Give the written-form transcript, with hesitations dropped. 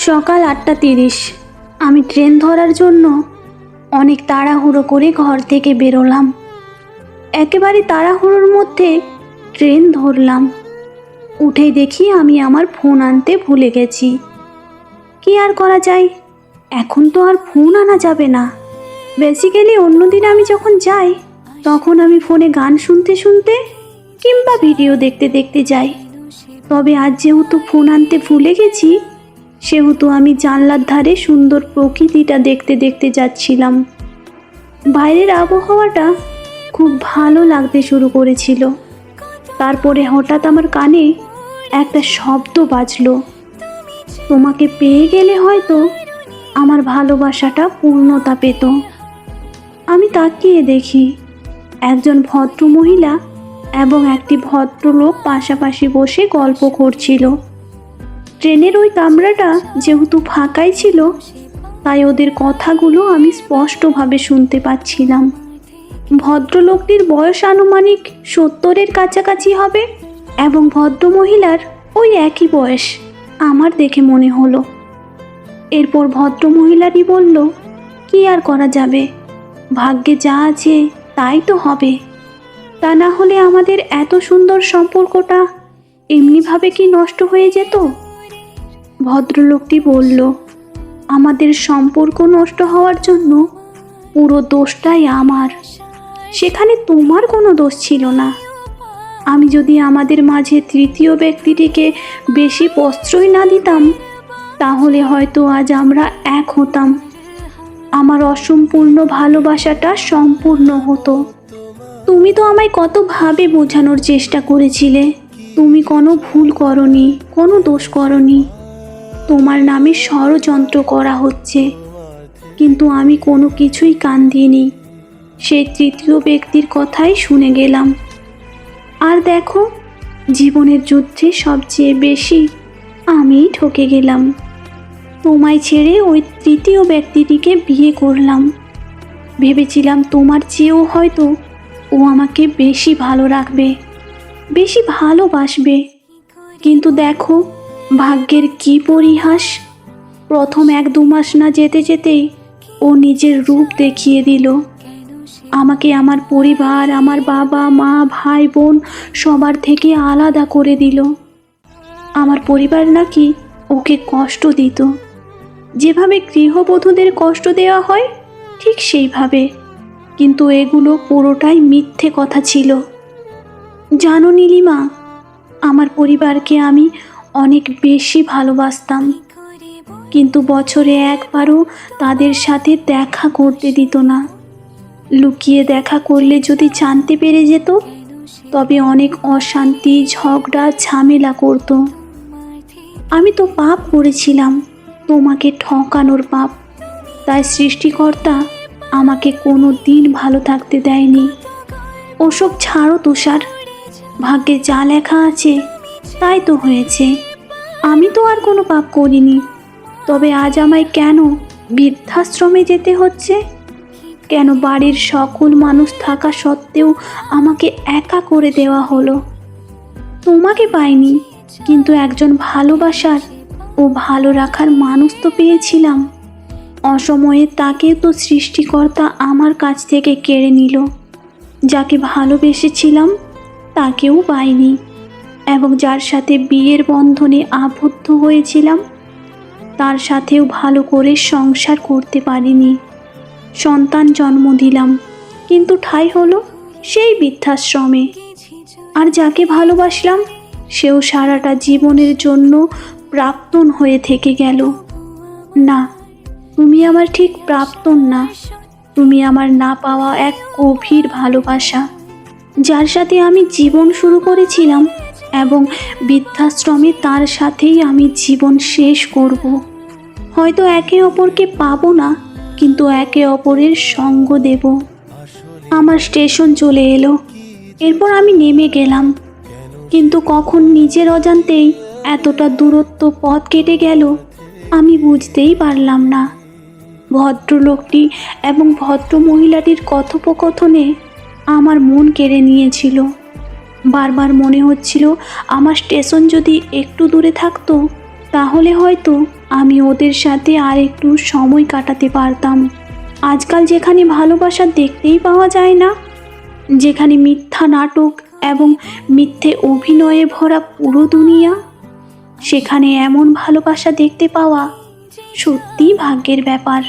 সকাল ৮:৩০। আমি ট্রেন ধরার জন্য অনেক তাড়াহুড়ো করে ঘর থেকে বেরোলাম। একেবারে তাড়াহুড়োর মধ্যে ট্রেন ধরলাম। উঠেই দেখি আমি আমার ফোন আনতে ভুলে গেছি। কি আর করা যায়, এখন তো আর ফোন আনা যাবে না। বেসিক্যালি অন্যদিন আমি যখন যাই তখন আমি ফোনে গান শুনতে শুনতে কিংবা ভিডিও দেখতে দেখতে যাই। তবে আজ যেহেতু ফোন আনতে ভুলে গেছি, সেহেতু আমি জানলার ধারে সুন্দর প্রকৃতিটা দেখতে দেখতে যাচ্ছিলাম। বাইরের আবহাওয়াটা খুব ভালো লাগতে শুরু করেছিল। তারপরে হঠাৎ আমার কানে একটা শব্দ বাজলো। তোমাকে পেয়ে গেলে হয়তো আমার ভালোবাসাটা পূর্ণতা পেত। আমি তাকিয়ে দেখি একজন ভদ্র মহিলা এবং একটি ভদ্রলোক পাশাপাশি বসে গল্প করছিল। ট্রেনের ওই কামরাটা যেহেতু ফাঁকাই ছিল, তাই ওদের কথাগুলো আমি স্পষ্টভাবে শুনতে পাচ্ছিলাম। ভদ্রলোকটির বয়স আনুমানিক ৭০-এর কাছাকাছি হবে এবং ভদ্রমহিলার ওই একই বয়স আমার দেখে মনে হলো। এরপর ভদ্রমহিলাটি বলল, কি আর করা যাবে, ভাগ্যে যা আছে তাই তো হবে। তা না হলে আমাদের এত সুন্দর সম্পর্কটা এমনিভাবে কি নষ্ট হয়ে যেত? ভদ্রলোকটি বলল, আমাদের সম্পর্ক নষ্ট হওয়ার জন্য পুরো দোষটাই আমার, সেখানে তোমার কোনো দোষ ছিল না। আমি যদি আমাদের মাঝে তৃতীয় ব্যক্তিটিকে বেশি প্রশ্রয় না দিতাম, তাহলে হয়তো আজ আমরা এক হতাম। আমার অসম্পূর্ণ ভালোবাসাটা সম্পূর্ণ হতো। তুমি তো আমায় কতভাবে বোঝানোর চেষ্টা করেছিলে, তুমি কোনো ভুল করনি, কোনো দোষ করনি, তোমার নামে ষড়যন্ত্র করা হচ্ছে। কিন্তু আমি কোনো কিছুই কান দিইনি, সেই তৃতীয় ব্যক্তির কথাই শুনে গেলাম। আর দেখো, জীবনের যুদ্ধে সবচেয়ে বেশি আমিই ঠকে গেলাম। তোমায় ছেড়ে ওই তৃতীয় ব্যক্তিটিকে বিয়ে করলাম। ভেবেছিলাম তোমার চেয়েও হয়তো ও আমাকে বেশি ভালো রাখবে, বেশি ভালোবাসবে। কিন্তু দেখো, ভাগ্যের কি পরিহাস, প্রথম ১-২ মাস না যেতে যেতেই ও নিজের রূপ দেখিয়ে দিল। আমাকে আমার পরিবার, আমার বাবা মা ভাই বোন সবার থেকে আলাদা করে দিল। আমার পরিবার নাকি ওকে কষ্ট দিত, যেভাবে গৃহবধূদের কষ্ট দেওয়া হয় ঠিক সেইভাবে। কিন্তু এগুলো পুরোটাই মিথ্যে কথা ছিল। জানো নীলিমা, আমার পরিবারকে আমি অনেক বেশি ভালোবাসতাম, কিন্তু বছরে একবারও তাদের সাথে দেখা করতে দিত না। লুকিয়ে দেখা করলে যদি জানতে পেরে যেত, তবে অনেক অশান্তি, ঝগড়া, ঝামেলা করত। আমি তো পাপ করেছিলাম, তোমাকে ঠকানোর পাপ। তাই সৃষ্টিকর্তা আমাকে কোনো দিন ভালো থাকতে দেয়নি। ওসব ছাড়ো তুষার, ভাগ্যে যা লেখা আছে তাই তো হয়েছে। আমি তো আর কোনো পাপ করিনি। তবে আজ আমায় কেন বৃদ্ধাশ্রমে যেতে হচ্ছে? কেন বাড়ির সকল মানুষ থাকা সত্ত্বেও আমাকে একা করে দেওয়া হলো? তোমাকে পাইনি, কিন্তু একজন ভালোবাসার ও ভালো রাখার মানুষ তো পেয়েছিলাম। অসময়ে তাকেও তো সৃষ্টিকর্তা আমার কাছ থেকে কেড়ে নিল। যাকে ভালোবেসেছিলাম তাকেও পাইনি, এবং যার সাথে বিয়ের বন্ধনে আবদ্ধ হয়েছিলাম তার সাথেও ভালো করে সংসার করতে পারিনি। সন্তান জন্ম দিলাম, কিন্তু ঠাঁই হলো সেই বৃদ্ধাশ্রমে। আর যাকে ভালোবাসলাম সেও সারাটা জীবনের জন্য প্রাক্তন হয়ে থেকে গেল। না, তুমি আমার ঠিক প্রাক্তন না, তুমি আমার না পাওয়া এক গভীর ভালোবাসা, যার সাথে আমি জীবন শুরু করেছিলাম এবং বৃদ্ধাশ্রমে তার সাথেই আমি জীবন শেষ করব। হয়তো একে অপরকে পাবো না, কিন্তু একে অপরের সঙ্গ দেব। আমার স্টেশন চলে এলো, এরপর আমি নেমে গেলাম। কিন্তু কখন নিজের অজান্তেই এতটা দূরত্ব পথ কেটে গেল আমি বুঝতেই পারলাম না। ভদ্রলোকটি এবং ভদ্র মহিলাটির কথোপকথনে আমার মন কেড়ে নিয়েছিল। বারবার মনে হচ্ছিল আমার স্টেশন যদি একটু দূরে থাকতো তাহলে হয়তো আমি ওদের সাথে আর একটু সময় কাটাতে পারতাম। আজকাল যেখানে ভালোবাসা দেখতেই পাওয়া যায় না, যেখানে মিথ্যা নাটক এবং মিথ্যে অভিনয়ে ভরা পুরো দুনিয়া, সেখানে এমন ভালোবাসা দেখতে পাওয়া সত্যিই ভাগ্যের ব্যাপার।